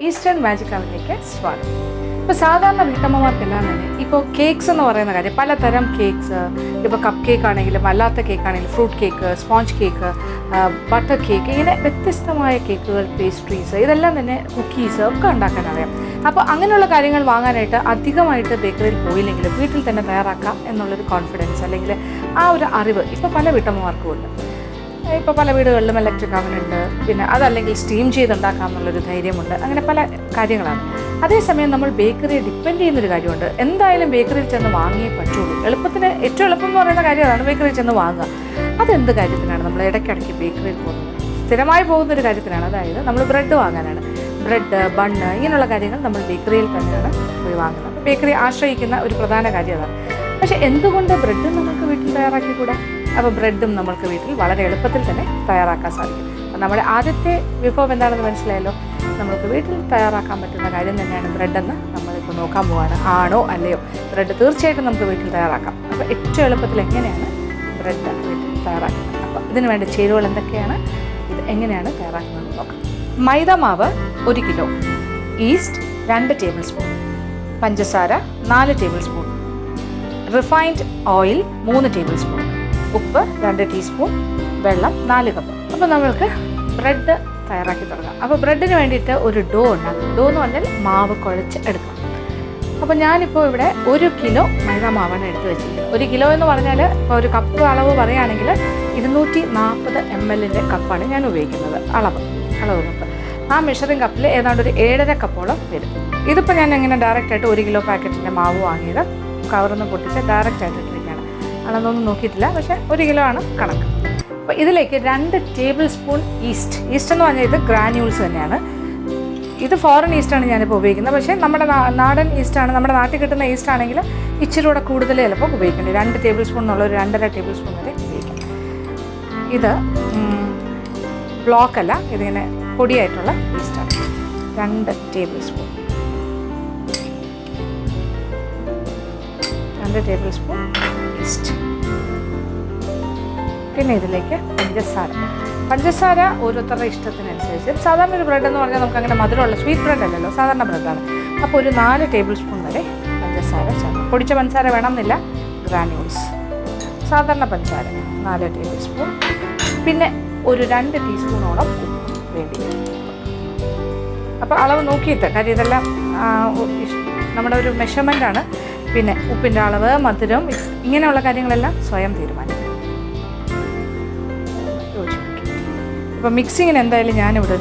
Eastern magic അവനിലേക്ക് സ്വാഗതം. ഇപ്പോൾ സാധാരണ വീട്ടമ്മമാർക്കെല്ലാം തന്നെ ഇപ്പോൾ കേക്ക്സ് എന്ന് പറയുന്ന കാര്യം, പലതരം കേക്ക്സ്, ഇപ്പോൾ കപ്പ് കേക്ക് ആണെങ്കിലും അല്ലാത്ത കേക്ക് ആണെങ്കിലും fruit cake, sponge cake, butter cake, ഇങ്ങനെ വ്യത്യസ്തമായ കേക്കുകൾ, പേസ്ട്രീസ്, ഇതെല്ലാം തന്നെ കുക്കീസ് ഒക്കെ ഉണ്ടാക്കാൻ അറിയാം. അപ്പോൾ അങ്ങനെയുള്ള കാര്യങ്ങൾ വാങ്ങാനായിട്ട് അധികമായിട്ട് ബേക്കറിയിൽ പോയില്ലെങ്കിലും വീട്ടിൽ തന്നെ തയ്യാറാക്കാം എന്നുള്ളൊരു കോൺഫിഡൻസ് അല്ലെങ്കിൽ ആ ഒരു അറിവ് ഇപ്പോൾ പല വീട്ടമ്മമാർക്കും ഉണ്ട്. ഇപ്പോൾ പല വീടുകളിലും ഇലക്ട്രിക് അവനുണ്ട്, പിന്നെ അതല്ലെങ്കിൽ സ്റ്റീം ചെയ്തുണ്ടാക്കാം എന്നുള്ളൊരു ധൈര്യമുണ്ട്. അങ്ങനെ പല കാര്യങ്ങളാണ്. അതേസമയം നമ്മൾ ബേക്കറിയെ ഡിപ്പെൻഡ് ചെയ്യുന്നൊരു കാര്യമുണ്ട്. എന്തായാലും ബേക്കറിയിൽ ചെന്ന് വാങ്ങിയേ പറ്റുള്ളൂ. എളുപ്പത്തിന് ഏറ്റവും എളുപ്പം എന്ന് പറയുന്ന കാര്യം അതാണ്, ബേക്കറിയിൽ ചെന്ന് വാങ്ങുക. അതെന്ത് കാര്യത്തിനാണ് നമ്മൾ ഇടയ്ക്കിടയ്ക്ക് ബേക്കറിയിൽ പോകുന്നത്? സ്ഥിരമായി പോകുന്നൊരു കാര്യത്തിനാണ്. അതായത് നമ്മൾ ബ്രെഡ് വാങ്ങാനാണ്. ബ്രെഡ്, ബണ്ണ്, ഇങ്ങനെയുള്ള കാര്യങ്ങൾ നമ്മൾ ബേക്കറിയിൽ തന്നെയാണ് പോയി വാങ്ങുന്നത്. അപ്പോൾ ബേക്കറി ആശ്രയിക്കുന്ന ഒരു പ്രധാന കാര്യം അതാണ്. പക്ഷേ എന്തുകൊണ്ട് ബ്രെഡ് നമുക്ക് വീട്ടിൽ തയ്യാറാക്കിക്കൂടാ? അപ്പോൾ ബ്രെഡും നമ്മൾക്ക് വീട്ടിൽ വളരെ എളുപ്പത്തിൽ തന്നെ തയ്യാറാക്കാൻ സാധിക്കും. അപ്പോൾ നമ്മുടെ ആദ്യത്തെ വിഭവം എന്താണെന്ന് മനസ്സിലായല്ലോ. നമുക്ക് വീട്ടിൽ തയ്യാറാക്കാൻ പറ്റുന്ന കാര്യം തന്നെയാണ് ബ്രെഡെന്ന് നമ്മളിപ്പോൾ നോക്കാൻ പോവുകയാണ്. ആണോ അല്ലയോ? ബ്രെഡ് തീർച്ചയായിട്ടും നമുക്ക് വീട്ടിൽ തയ്യാറാക്കാം. അപ്പോൾ ഏറ്റവും എളുപ്പത്തിൽ എങ്ങനെയാണ് ബ്രെഡ് വീട്ടിൽ തയ്യാറാക്കുന്നത്? അപ്പോൾ ഇതിന് വേണ്ട ചേരുവകൾ എന്തൊക്കെയാണ്, ഇത് എങ്ങനെയാണ് തയ്യാറാക്കുന്നത് നോക്കാം. മൈദ മാവ് 1 കിലോ, ഈസ്റ്റ് 2 ടേബിൾ സ്പൂൺ, പഞ്ചസാര 4 table spoon, refined oil 3 table spoon, ഉപ്പ് 2 ടീസ്പൂൺ, വെള്ളം 4 കപ്പ്. അപ്പോൾ നമ്മൾക്ക് ബ്രെഡ് തയ്യാറാക്കി തുടങ്ങാം. അപ്പോൾ ബ്രെഡിന് വേണ്ടിയിട്ട് ഒരു ഡോ ഉണ്ടാക്കും. ഡോ എന്ന് പറഞ്ഞാൽ മാവ് കുഴച്ച് എടുക്കണം. അപ്പോൾ ഞാനിപ്പോൾ ഇവിടെ 1 കിലോ മൈദ മാവാണ് എടുത്ത് വെച്ചിരിക്കുന്നത്. 1 കിലോ എന്ന് പറഞ്ഞാൽ ഇപ്പോൾ ഒരു കപ്പ് അളവ് പറയുകയാണെങ്കിൽ 240 ml കപ്പാണ് ഞാൻ ഉപയോഗിക്കുന്നത്. അളവ് കപ്പ്. ആ മെഷറിംഗ് കപ്പിൽ ഏതാണ്ട് ഒരു 7.5 കപ്പോളം വരും. ഇതിപ്പോൾ ഞാൻ എങ്ങനെ ഡയറക്റ്റായിട്ട് 1 കിലോ പാക്കറ്റിൻ്റെ മാവ് വാങ്ങിയത് കവറൊന്നും പൊട്ടിച്ച് ഡയറക്റ്റായിട്ട് ഇട്ടിരിക്കുകയാണ്. അളന്നൊന്നും നോക്കിയിട്ടില്ല, പക്ഷേ 1 കിലോ ആണ് കണക്ക്. അപ്പോൾ ഇതിലേക്ക് 2 ടേബിൾ സ്പൂൺ ഈസ്റ്റ് എന്ന് പറഞ്ഞാൽ ഇത് ഗ്രാന്യൂൾസ് തന്നെയാണ്. ഇത് ഫോറിൻ ഈസ്റ്റാണ് ഞാനിപ്പോൾ ഉപയോഗിക്കുന്നത്. പക്ഷേ നമ്മുടെ നാടൻ ഈസ്റ്റാണ്, നമ്മുടെ നാട്ടിൽ കിട്ടുന്ന ഈസ്റ്റ് ആണെങ്കിൽ ഇച്ചിരി കൂടെ കൂടുതൽ ചിലപ്പോൾ ഉപയോഗിക്കേണ്ടത്. 2 ടേബിൾ സ്പൂൺ എന്നുള്ള ഒരു 2.5 ടേബിൾ സ്പൂൺ വരെ ഉപയോഗിക്കാം. ഇത് ബ്ലോക്കല്ല, ഇതിങ്ങനെ പൊടിയായിട്ടുള്ള ഈസ്റ്റാണ്. 2 table spoon 2 table spoon east. പിന്നെ ഇതിലേക്ക് പഞ്ചസാര ഓരോരുത്തരുടെ ഇഷ്ടത്തിനനുസരിച്ച്. സാധാരണ ഒരു ബ്രെഡ് എന്ന് പറഞ്ഞാൽ നമുക്ക് അങ്ങനെ മധുരമുള്ള സ്വീറ്റ് ബ്രെഡ് അല്ലല്ലോ, സാധാരണ ബ്രെഡാണ്. അപ്പോൾ ഒരു 4 ടേബിൾ സ്പൂൺ വരെ പഞ്ചസാര ചേർക്കും. പൊടിച്ച പഞ്ചസാര വേണമെന്നില്ല, ഗ്രാന്യൂൾസ്. സാധാരണ പഞ്ചസാര 4 ടേബിൾ സ്പൂൺ. പിന്നെ ഒരു 2 ടീസ്പൂണോളം ഉപ്പ് വേണ്ടി. അപ്പോൾ അളവ് നോക്കിയിട്ട്, കാര്യം ഇതെല്ലാം നമ്മുടെ ഒരു മെഷർമെൻ്റാണ്. പിന്നെ ഉപ്പിൻ്റെ അളവ്, മധുരം, ഇങ്ങനെയുള്ള കാര്യങ്ങളെല്ലാം സ്വയം തീരുമാനിക്കും. ഇപ്പോൾ മിക്സിങ്ങിന് എന്തായാലും ഞാനിവിടെ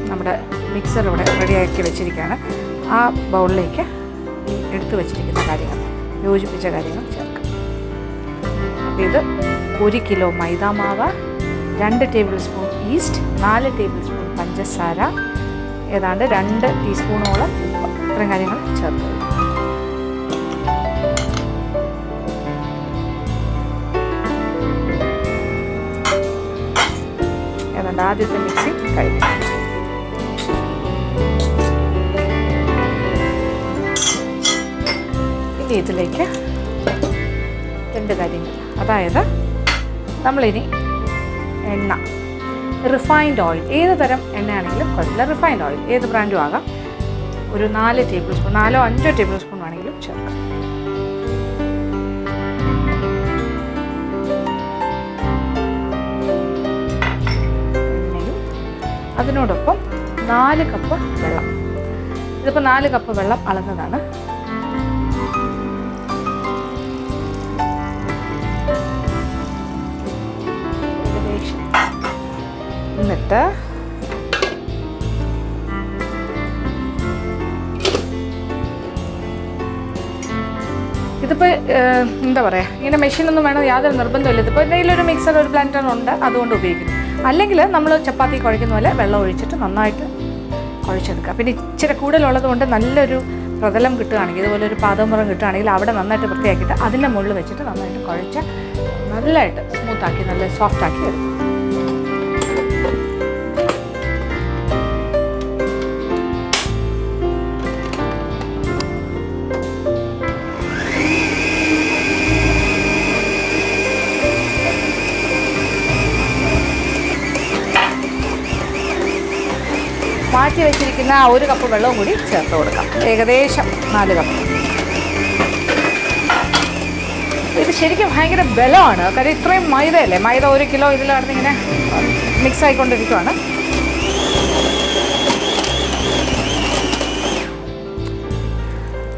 നമ്മുടെ മിക്സർ ഇവിടെ റെഡിയാക്കി വെച്ചിരിക്കുകയാണ്. ആ ബൗളിലേക്ക് ഈ എടുത്തു വെച്ചിരിക്കുന്ന കാര്യങ്ങൾ, യോജിപ്പിച്ച കാര്യങ്ങൾ ചേർക്കാം. അപ്പോൾ ഇത് 1 കിലോ മൈദ മാവ്, 2 table spoon east, 4 table spoon പഞ്ചസാര, ഏതാണ്ട് 2 ടീസ്പൂണോളം ഉപ്പ്, ഇത്രയും കാര്യങ്ങൾ ചേർക്കുക. ഏതാണ്ട് ആദ്യത്തെ മിക്സി കഴിഞ്ഞു. ഇനി ഇതിലേക്ക് 2 കാര്യങ്ങൾ, അതായത് നമ്മളിനി എണ്ണ, റിഫൈൻഡ് ഓയിൽ, ഏത് തരം എണ്ണയാണെങ്കിലും കുഴപ്പമില്ല, റിഫൈൻഡ് ഓയിൽ ഏത് ബ്രാൻഡും ആകാം, ഒരു 4 ടേബിൾ സ്പൂൺ, 4-5 ടേബിൾ സ്പൂൺ ആണെങ്കിലും ചേർക്കാം. അതിനോടൊപ്പം 4 കപ്പ് വെള്ളം. ഇതിപ്പോൾ 4 കപ്പ് വെള്ളം അളന്നതാണ്. എന്നിട്ട് ഇതിപ്പോൾ എന്താ പറയുക, ഇങ്ങനെ മെഷീനൊന്നും വേണം യാതൊരു നിർബന്ധമില്ല. ഇതിപ്പോൾ എന്തെങ്കിലും ഒരു മിക്സർ, ഒരു ബ്ലെൻഡർ ഉണ്ട്, അതുകൊണ്ട് ഉപയോഗിക്കുന്നു. അല്ലെങ്കിൽ നമ്മൾ ചപ്പാത്തി കുഴയ്ക്കുന്ന പോലെ വെള്ളം ഒഴിച്ചിട്ട് നന്നായിട്ട് കുഴച്ചെടുക്കുക. പിന്നെ ഇച്ചിരി കൂടുതലുള്ളത് കൊണ്ട് നല്ലൊരു പ്രതലം കിട്ടുകയാണെങ്കിൽ, ഇതുപോലെ ഒരു പാദമുറം കിട്ടുകയാണെങ്കിൽ അവിടെ നന്നായിട്ട് വൃത്തിയാക്കിയിട്ട് അതിൻ്റെ മുകളിൽ വെച്ചിട്ട് നന്നായിട്ട് കുഴച്ച് നല്ലതായിട്ട് സ്മൂത്താക്കി, നല്ല സോഫ്റ്റാക്കി എടുക്കും. മാറ്റി വെച്ചിരിക്കുന്ന 1 കപ്പ് വെള്ളവും കൂടി ചേർത്ത് കൊടുക്കാം. ഏകദേശം 4 കപ്പ്. ഇത് ശരിക്കും ഭയങ്കര ബലമാണ്. കാര്യം ഇത്രയും മൈദയല്ലേ, മൈദ 1 കിലോ ഇതിൽ കിടന്നിങ്ങനെ മിക്സ് ആയിക്കൊണ്ടിരിക്കുവാണ്.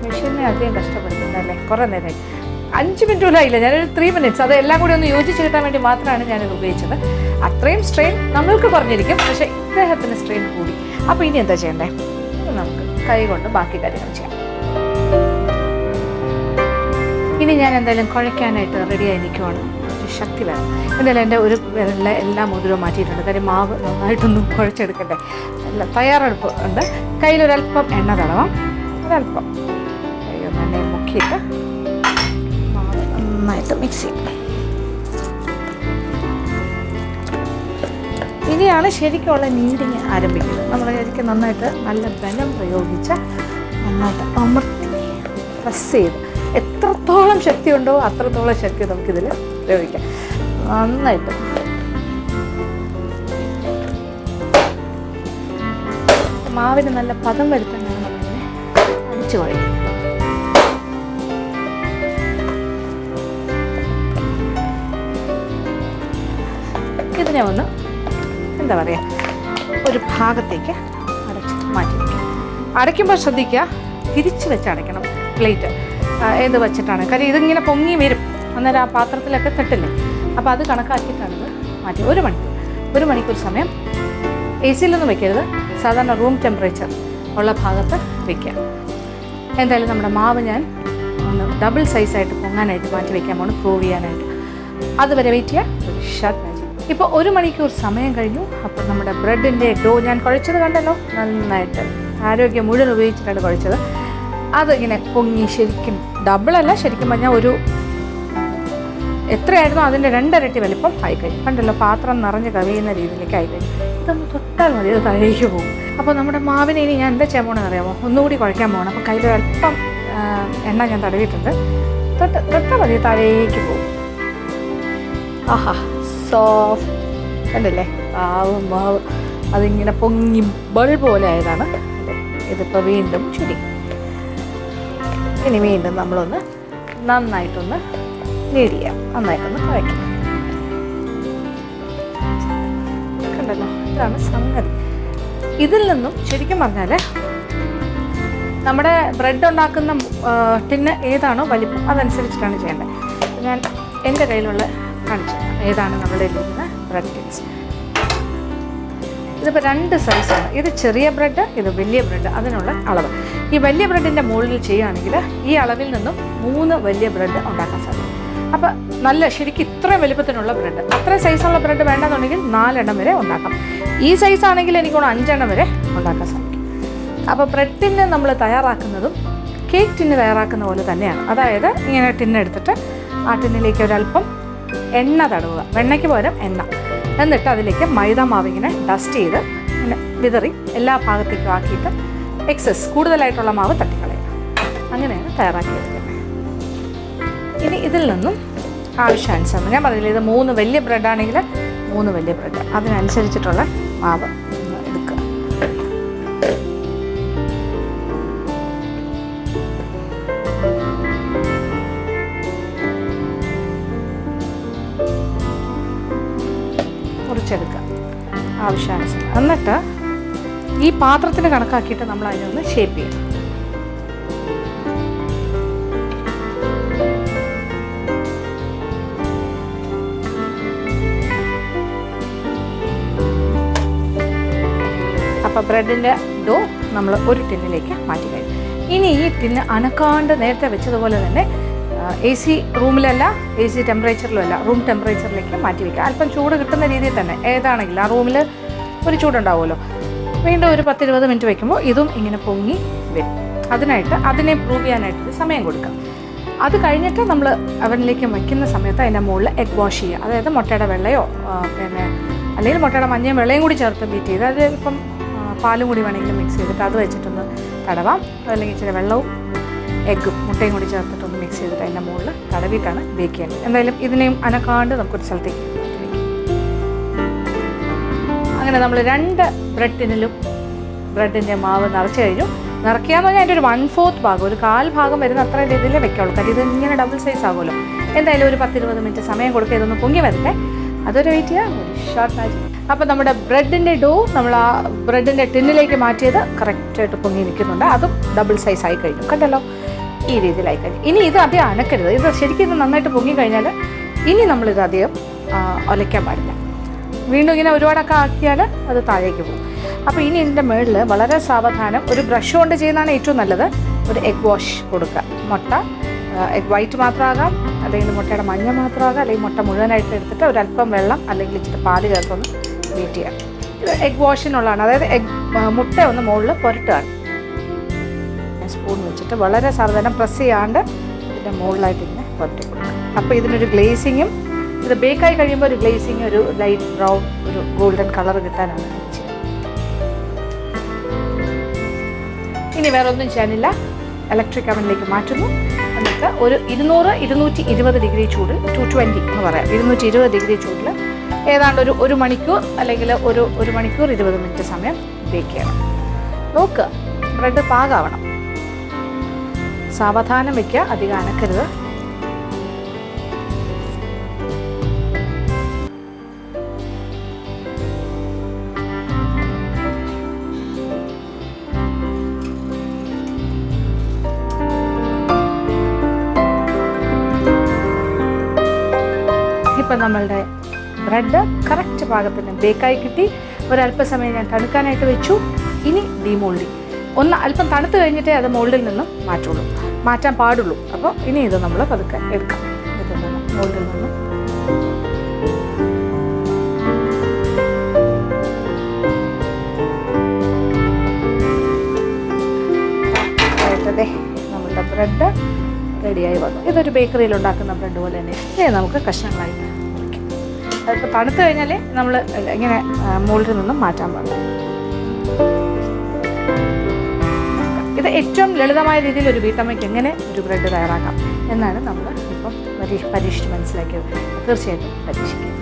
മെഷീനെ അധികം കഷ്ടപ്പെടുത്തുന്നല്ലേ, കുറേ നേരമായി. 5 മിനിറ്റ് പോലും ആയില്ല, ഞാനൊരു 3 മിനിറ്റ്സ്. അത് എല്ലാം കൂടി ഒന്ന് യോജിച്ച് കിട്ടാൻ വേണ്ടി മാത്രമാണ് ഞാനിത് ഉപയോഗിച്ചത്. അത്രയും സ്ട്രെയിൻ നമ്മൾക്ക് കുറഞ്ഞിരിക്കും, പക്ഷേ ഇദ്ദേഹത്തിന് സ്ട്രെയിൻ കൂടി. അപ്പോൾ ഇനി എന്താ ചെയ്യണ്ടേ? നമുക്ക് കൈ കൊണ്ട് ബാക്കി കാര്യങ്ങൾ ചെയ്യാം. ഇനി ഞാൻ എന്തായാലും കുഴയ്ക്കാനായിട്ട് റെഡിയായി നിൽക്കുവാണ്. ഒരു ശക്തി വേണം. എന്തായാലും എൻ്റെ ഒരു വിരലിലെ എല്ലാ മുതിരവും മാറ്റിയിട്ടുണ്ട്. കാര്യം മാവ് നന്നായിട്ടൊന്നും കുഴച്ചെടുക്കട്ടെ. എല്ലാം തയ്യാറെടുപ്പ് ഉണ്ട്. കയ്യിലൊരല്പം എണ്ണ തടവാം. ഒരല്പം എണ്ണയിൽ മുക്കിയിട്ട് മാവ് നന്നായിട്ട് മിക്സ് ചെയ്യും. ഇനിയാണ് ശരിക്കുള്ള നീഡിങ് ആരംഭിക്കുന്നത്. നമ്മൾ ശരിക്കും നന്നായിട്ട് നല്ല ബലം പ്രയോഗിച്ച് നന്നായിട്ട് അമർത്തി പ്രസ് ചെയ്ത് എത്രത്തോളം ശക്തിയുണ്ടോ അത്രത്തോളം ശക്തി നമുക്കിതിൽ പ്രയോഗിക്കാം. നന്നായിട്ട് മാവിന് നല്ല പദം വരുത്താനാണ് നമ്മളിങ്ങനെ അടിച്ചു കുഴയ്ക്കുന്നത്. ഇതിനെ ഒന്ന് എന്താ പറയുക, ഒരു ഭാഗത്തേക്ക് അടച്ച് മാറ്റി വയ്ക്കുക. അടയ്ക്കുമ്പോൾ ശ്രദ്ധിക്കുക, തിരിച്ച് വെച്ച് അടയ്ക്കണം. പ്ലേറ്റ് ഏത് വെച്ചിട്ടാണ്, കാര്യം ഇതിങ്ങനെ പൊങ്ങി വരും, അന്നേരം ആ പാത്രത്തിലൊക്കെ തട്ടില്ലേ. അപ്പോൾ അത് കണക്കാക്കിയിട്ടാണിത് മാറ്റി. 1 മണിക്കൂർ സമയം AC-യിലൊന്നും വെക്കരുത്, സാധാരണ റൂം ടെമ്പറേച്ചർ ഉള്ള ഭാഗത്ത് വയ്ക്കുക. എന്തായാലും നമ്മുടെ മാവ് ഞാൻ ഒന്ന് ഡബിൾ സൈസായിട്ട് പൊങ്ങാനായിട്ട് മാറ്റി വയ്ക്കാൻ പോകണം, പ്രൂവ് ചെയ്യാനായിട്ട്. അതുവരെ വെയിറ്റ് ചെയ്യുക. ഒരു ഷാർട്ട് മാജിക്. ഇപ്പോൾ 1 മണിക്കൂർ സമയം കഴിഞ്ഞു. അപ്പോൾ നമ്മുടെ ബ്രെഡിൻ്റെ ഡോ ഞാൻ കുഴച്ചത് കണ്ടല്ലോ, നന്നായിട്ട് ആരോഗ്യം മുഴുവൻ ഉപയോഗിച്ചിട്ടാണ് കുഴച്ചത്. അതിങ്ങനെ പൊങ്ങി ശരിക്കും ഡബിളല്ല, ശരിക്കും പറഞ്ഞാൽ ഒരു എത്രയായിരുന്നു അതിൻ്റെ 2 ഇരട്ടി വലിപ്പം ആയിക്കഴിഞ്ഞു. കണ്ടല്ലോ, പാത്രം നിറഞ്ഞ് കവിയുന്ന രീതിയിലേക്ക് ആയിക്കഴിഞ്ഞു. ഇതൊന്ന് തൊട്ടാൽ മതി, അത് താഴേക്ക് പോകും. അപ്പോൾ നമ്മുടെ മാവിനെ ഇനി ഞാൻ എന്താ ചെയ്യാൻ പോകണമെന്ന് അറിയാമോ? ഒന്നുകൂടി കുഴയ്ക്കാൻ പോകണം. അപ്പോൾ കയ്യിലൊരല്പം എണ്ണ ഞാൻ തടവിയിട്ടുണ്ട്. തൊട്ടാൽ മതി, താഴേക്ക് പോകും. ആഹാ, സോഫ്റ്റ് കണ്ടല്ലേ, മാവ് അതിങ്ങനെ പൊങ്ങി ബൾബ് പോലെ ആയതാണ്. ഇതിപ്പോൾ വീണ്ടും ചുരി. ഇനി വീണ്ടും നമ്മളൊന്ന് നന്നായിട്ടൊന്ന് നീഡ് ചെയ്യാം, നന്നായിട്ടൊന്ന് കുഴയ്ക്കാം. കണ്ടല്ലോ, ഇതാണ് സംഗതി. ഇതിൽ നിന്നും ശരിക്കും പറഞ്ഞാൽ നമ്മുടെ ബ്രെഡ് ഉണ്ടാക്കുന്ന ടിന്ന് ഏതാണോ വലിപ്പം അതനുസരിച്ചിട്ടാണ് ചെയ്യേണ്ടത്. ഞാൻ എൻ്റെ കയ്യിലുള്ള കാണിച്ചു ഏതാണ് നമ്മുടെ ഇരിക്കുന്ന ബ്രെഡ് ടിൻസ്. ഇതിപ്പോൾ 2 സൈസാണ്. ഇത് ചെറിയ ബ്രെഡ്, ഇത് വലിയ ബ്രെഡ്. അതിനുള്ള അളവ് ഈ വലിയ ബ്രെഡിൻ്റെ മുകളിൽ ചെയ്യുകയാണെങ്കിൽ ഈ അളവിൽ നിന്നും 3 വലിയ ബ്രെഡ് ഉണ്ടാക്കാൻ സാധിക്കും. അപ്പോൾ നല്ല ശരിക്കും ഇത്രയും വലുപ്പത്തിനുള്ള ബ്രെഡ്, അത്രയും സൈസുള്ള ബ്രെഡ് വേണ്ടെന്നുണ്ടെങ്കിൽ 4 എണ്ണം വരെ ഉണ്ടാക്കാം. ഈ സൈസാണെങ്കിൽ എനിക്കൊന്ന് 5 എണ്ണം വരെ ഉണ്ടാക്കാൻ സാധിക്കും. അപ്പോൾ ബ്രെഡ് ടിന്ന് നമ്മൾ തയ്യാറാക്കുന്നതും കേക്ക് ടിന്ന് തയ്യാറാക്കുന്ന പോലെ തന്നെയാണ്. അതായത് ഇങ്ങനെ ടിന്ന് എടുത്തിട്ട് ആ ടിന്നിലേക്ക് ഒരല്പം എണ്ണ തടവുക, വെണ്ണയ്ക്ക് പകരം എണ്ണ. എന്നിട്ട് അതിലേക്ക് മൈദ മാവ് ഇങ്ങനെ ഡസ്റ്റ് ചെയ്ത് ഇങ്ങനെ വിതറി എല്ലാ ഭാഗത്തേക്കും ആക്കിയിട്ട് എക്സസ് കൂടുതലായിട്ടുള്ള മാവ് തട്ടിക്കളയുക. അങ്ങനെയാണ് തയ്യാറാക്കിയെടുക്കുന്നത്. ഇനി ഇതിൽ നിന്നും ആവശ്യാനുസരണം, ഞാൻ പറഞ്ഞില്ല ഇത് 3 വലിയ ബ്രെഡാണെങ്കിൽ 3 വലിയ ബ്രെഡ്, അതിനനുസരിച്ചിട്ടുള്ള മാവ് എടുക്കുക. മുറിച്ചെടുക്കുക ആവശ്യാനുസരണം. എന്നിട്ട് ഈ പാത്രത്തിന് കണക്കാക്കിയിട്ട് നമ്മൾ അതിനൊന്ന് ഷേപ്പ് ചെയ്യണം. അപ്പോൾ ബ്രെഡിൻ്റെ ഡോ നമ്മൾ ഒരു ടിന്നിലേക്ക് മാറ്റി കഴിഞ്ഞു. ഇനി ഈ ടിന്ന് അനക്കാണ്ട് നേരത്തെ വെച്ചതുപോലെ തന്നെ AC റൂമിലല്ല, AC ടെമ്പറേച്ചറിലുമല്ല, റൂം ടെമ്പറേച്ചറിലേക്ക് മാറ്റി വയ്ക്കുക. അല്പം ചൂട് കിട്ടുന്ന രീതിയിൽ തന്നെ ഏതാണെങ്കിലും ആ റൂമിൽ ഒരു ചൂടുണ്ടാവുമല്ലോ. വീണ്ടും ഒരു 10-20 മിനിറ്റ് വയ്ക്കുമ്പോൾ ഇതും ഇങ്ങനെ പൊങ്ങി വരും. അതിനെ പ്രൂവ് ചെയ്യാനായിട്ടൊരു സമയം കൊടുക്കാം. അത് കഴിഞ്ഞിട്ട് നമ്മൾ അവനിലേക്ക് വയ്ക്കുന്ന സമയത്ത് അതിൻ്റെ മുകളിൽ എഗ് വാഷ് ചെയ്യുക. അതായത് മുട്ടയുടെ വെള്ളയോ പിന്നെ അല്ലെങ്കിൽ മുട്ടയുടെ മഞ്ഞയും വെള്ളയും കൂടി ചേർത്ത് ബീറ്റ് ചെയ്ത്, അത് ഇപ്പം പാലും കൂടി വേണമെങ്കിൽ മിക്സ് ചെയ്തിട്ട് അത് വെച്ചിട്ടൊന്ന് തടവാം. അതല്ലെങ്കിൽ ഇച്ചിരി വെള്ളവും എഗ്ഗും മുട്ടയും കൂടി ചേർത്തിട്ടൊന്ന് മിക്സ് ചെയ്തിട്ട് അതിൻ്റെ മുകളിൽ തടവിയിട്ടാണ് ബേക്ക് ചെയ്യേണ്ടത്. എന്തായാലും ഇതിനെയും അനക്കാണ്ട് നമുക്കൊരു സ്ഥലത്തേക്ക് മാറ്റി വയ്ക്കാം. അങ്ങനെ നമ്മൾ 2 ബ്രെഡ് ടിന്നിലും ബ്രെഡിൻ്റെ മാവ് നിറച്ച് കഴിഞ്ഞു. നിറയ്ക്കാന്ന് പറഞ്ഞാൽ അതിൻ്റെ ഒരു 1/4 ഭാഗം, ഒരു 1/4 ഭാഗം വരുന്ന അത്ര രീതിയിൽ വെക്കാവുള്ളൂ. കാര്യം ഇത് ഇങ്ങനെ ഡബിൾ സൈസ് ആകുമല്ലോ. എന്തായാലും ഒരു 10-20 മിനിറ്റ് സമയം കൊടുക്കുക, ഇതൊന്ന് പൊങ്ങി വരട്ടെ. അതൊരു വെയിറ്റ് ചെയ്യാം, ഒരു ഷോർട്ട് മാജിക്. അപ്പോൾ നമ്മുടെ ബ്രെഡിൻ്റെ ഡോ നമ്മൾ ആ ബ്രെഡിൻ്റെ ടിന്നിലേക്ക് മാറ്റിയത് കറക്റ്റായിട്ട് പൊങ്ങി നിൽക്കുന്നുണ്ട്. അതും ഡബിൾ സൈസ് ആയി കഴിഞ്ഞു, കണ്ടല്ലോ. ഈ രീതിയിലായി കഴിഞ്ഞു. ഇനി ഇത് അധികം അനക്കരുത്. ഇത് ശരിക്കും ഇത് നന്നായിട്ട് പൊങ്ങി കഴിഞ്ഞാൽ ഇനി നമ്മളിത് അധികം ഒലയ്ക്കാൻ പാടില്ല. വീണ്ടും ഇങ്ങനെ ഒരുപാടൊക്കെ ആക്കിയാൽ അത് താഴേക്ക് പോകും. അപ്പോൾ ഇനി ഇതിൻ്റെ മുകളിൽ വളരെ സാവധാനം ഒരു ബ്രഷ് കൊണ്ട് ചെയ്യുന്നതാണ് ഏറ്റവും നല്ലത്. ഒരു എഗ് വാഷ് കൊടുക്കുക. മുട്ട എഗ് വൈറ്റ് മാത്രമാകാം, അല്ലെങ്കിൽ മുട്ടയുടെ മഞ്ഞ മാത്രമാകാം, അല്ലെങ്കിൽ മുട്ട മുഴുവനായിട്ട് എടുത്തിട്ട് ഒരല്പം വെള്ളം അല്ലെങ്കിൽ ഇച്ചിരി പാല് ചേർത്തൊന്ന് ബീറ്റ് ചെയ്യാം. ഇത് എഗ് വാഷിനുള്ളതാണ്. അതായത് മുട്ട ഒന്ന് മുകളിൽ പുരട്ടുകയാണ്. സ്പൂൺ വെച്ചിട്ട് വളരെ സാവധാനം പ്രസ് ചെയ്യാണ്ട് ഇതിൻ്റെ മുകളിലായിട്ട് ഇങ്ങനെ പുരട്ടി കൊടുക്കുക. അപ്പോൾ ഇതിനൊരു ഗ്ലേസിങ്ങും, ഇത് ബേക്കായി കഴിയുമ്പോൾ ഒരു ഗ്ലേസിങ്, ഒരു ലൈറ്റ് ബ്രൗൺ, ഒരു ഗോൾഡൻ കളർ കിട്ടാനാണ് ചെയ്യുന്നത്. ഇനി വേറെ ഒന്നും ചെയ്യാനില്ല. ഇലക്ട്രിക് അവനിലേക്ക് മാറ്റുന്നു. എന്നിട്ട് ഒരു 200-220 ഡിഗ്രി ചൂട്, 220 എന്ന് പറയാം, 220 ഡിഗ്രി ചൂടിൽ ഏതാണ്ട് ഒരു മണിക്കൂർ അല്ലെങ്കിൽ ഒരു മണിക്കൂർ 20 മിനിറ്റ് സമയം ബേക്ക് ചെയ്യണം. നോക്കുക, ബ്രെഡ് പാകാവണം. സാവധാനം വയ്ക്കുക, അധികം അനക്കരുത്. ഇപ്പം നമ്മളുടെ ബ്രെഡ് കറക്റ്റ് പാകത്തിന് ബേക്കായി കിട്ടി. ഒരല്പസമയം ഞാൻ തണുക്കാനായിട്ട് വെച്ചു. ഇനി ഡീമോൾഡിങ്. ഒന്ന് അല്പം തണുത്ത് കഴിഞ്ഞിട്ടേ അത് മോൾഡിൽ നിന്നും മാറ്റാൻ പാടുള്ളൂ. അപ്പോൾ ഇനി ഇത് നമ്മൾ പതുക്കെ എടുക്കാം. ഇതിൽ നിന്നും മോൾഡിൽ നിന്നും നമ്മളുടെ ബ്രെഡ് റെഡിയായി വന്നു. ഇതൊരു ബേക്കറിയിൽ ഉണ്ടാക്കുന്ന ബ്രെഡ് പോലെ തന്നെ. ഇനി നമുക്ക് കഷ്ണങ്ങളായിട്ട് മുറിക്കാം. അതിപ്പോൾ തണുത്ത് കഴിഞ്ഞാൽ നമ്മൾ ഇങ്ങനെ മോൾഡിൽ നിന്നും മാറ്റാൻ പാടില്ല. ഇത് ഏറ്റവും ലളിതമായ രീതിയിൽ ഒരു വീട്ടമ്മയ്ക്ക് എങ്ങനെ ഒരു ബ്രെഡ് തയ്യാറാക്കാം എന്നാണ് നമ്മൾ ഇപ്പം പരീക്ഷിച്ച് മനസ്സിലാക്കിയത്. തീർച്ചയായിട്ടും പരീക്ഷിക്കുക.